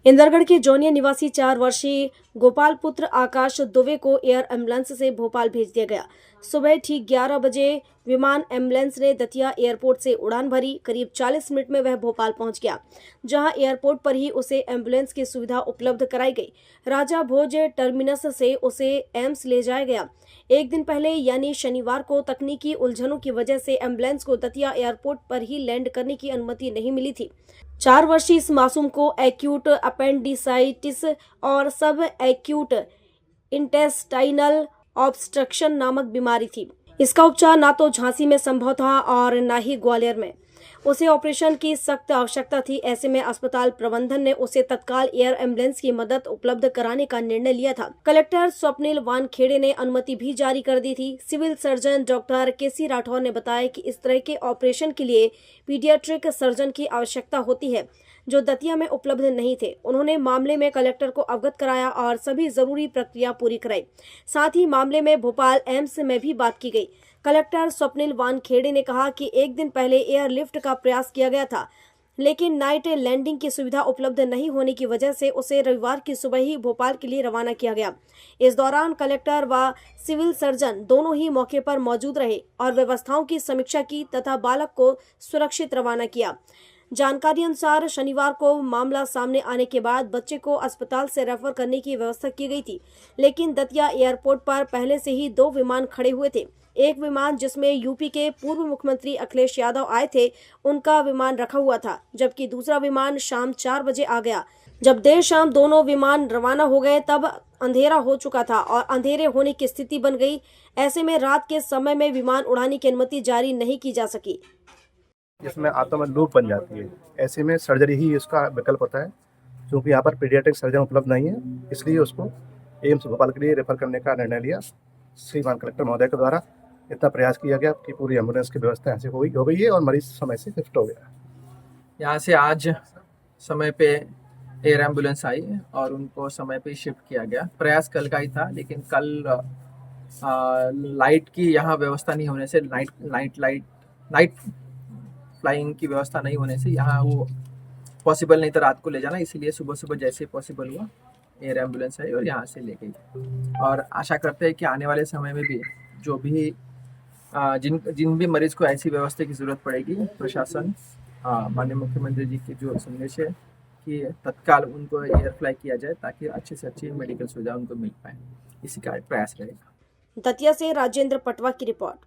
इंदरगढ़ के जौनिया निवासी 4 वर्षीय गोपाल पुत्र आकाश दुबे को एयर एम्बुलेंस से भोपाल भेज दिया गया। सुबह ठीक 11 बजे विमान एम्बुलेंस ने दतिया एयरपोर्ट से उड़ान भरी। करीब 40 मिनट में वह भोपाल पहुंच गया, जहां एयरपोर्ट पर ही उसे एम्बुलेंस की सुविधा उपलब्ध कराई गई। राजा भोज टर्मिनस से उसे एम्स ले जाया गया। एक दिन पहले यानी शनिवार को तकनीकी उलझनों की वजह से एम्बुलेंस को दतिया एयरपोर्ट पर ही लैंड करने की अनुमति नहीं मिली थी। 4 वर्षीय इस मासूम को एक्यूट अपेंडिसाइटिस और सब एक्यूट इंटेस्टाइनल ऑब्स्ट्रक्शन नामक बीमारी थी। इसका उपचार ना तो झांसी में संभव था और ना ही ग्वालियर में। उसे ऑपरेशन की सख्त आवश्यकता थी। ऐसे में अस्पताल प्रबंधन ने उसे तत्काल एयर एम्बुलेंस की मदद उपलब्ध कराने का निर्णय लिया था। कलेक्टर स्वप्निल वानखेड़े ने अनुमति भी जारी कर दी थी। सिविल सर्जन डॉक्टर केसी राठौर ने बताया कि इस तरह के ऑपरेशन के लिए पीडियाट्रिक सर्जन की आवश्यकता होती है, जो दतिया में उपलब्ध नहीं थे। उन्होंने मामले में कलेक्टर को अवगत कराया और सभी जरूरी प्रक्रिया पूरी कराई। साथ ही मामले में भोपाल एम्स में भी बात की गई। कलेक्टर स्वप्निल वानखेड़े ने कहा कि एक दिन पहले एयरलिफ्ट का प्रयास किया गया था, लेकिन नाइट लैंडिंग की सुविधा उपलब्ध नहीं होने की वजह से उसे रविवार की सुबह ही भोपाल के लिए रवाना किया गया। इस दौरान कलेक्टर व सिविल सर्जन दोनों ही मौके पर मौजूद रहे और व्यवस्थाओं की समीक्षा की तथा बालक को सुरक्षित रवाना किया। जानकारी अनुसार शनिवार को मामला सामने आने के बाद बच्चे को अस्पताल से रेफर करने की व्यवस्था की गई थी, लेकिन दतिया एयरपोर्ट पर पहले से ही 2 विमान खड़े हुए थे। एक विमान जिसमें यूपी के पूर्व मुख्यमंत्री अखिलेश यादव आए थे, उनका विमान रखा हुआ था, जबकि दूसरा विमान शाम 4 बजे आ गया। जब देर शाम दोनों विमान रवाना हो गए तब अंधेरा हो चुका था और अंधेरे होने की स्थिति बन गई। ऐसे में रात के समय में विमान उड़ाने की अनुमति जारी नहीं की जा सकी। जिसमें आत्मा लूप बन जाती है। ऐसे में सर्जरी ही इसका विकल्प होता है। क्योंकि यहाँ पर पीडियाट्रिक सर्जन उपलब्ध नहीं है, इसलिए उसको एम्स भोपाल के लिए रेफर करने का निर्णय लिया। श्रीमान कलेक्टर महोदय के द्वारा इतना प्रयास किया गया कि पूरी एम्बुलेंस की व्यवस्था ऐसे हो गई है और मरीज समय से शिफ्ट हो गया। यहाँ से आज समय पे एयर एम्बुलेंस आई और उनको समय पे शिफ्ट किया गया। प्रयास कल का ही था, लेकिन कल लाइट की यहाँ व्यवस्था नहीं होने से, नाइट फ्लाइंग की व्यवस्था नहीं होने से यहाँ वो पॉसिबल नहीं था रात को ले जाना। इसीलिए सुबह सुबह जैसे पॉसिबल हुआ एयर एम्बुलेंस आई और यहाँ से ले गई। और आशा करते हैं कि आने वाले समय में भी जो भी जिन भी मरीज को ऐसी व्यवस्था की ज़रूरत पड़ेगी, प्रशासन माननीय मुख्यमंत्री जी की जो संदेश है कि तत्काल उनको एयर फ्लाई किया जाए ताकि अच्छे से अच्छी मेडिकल सुविधा उनको मिल पाए, इसी का प्रयास रहेगा। दतिया से राजेंद्र पटवा की रिपोर्ट।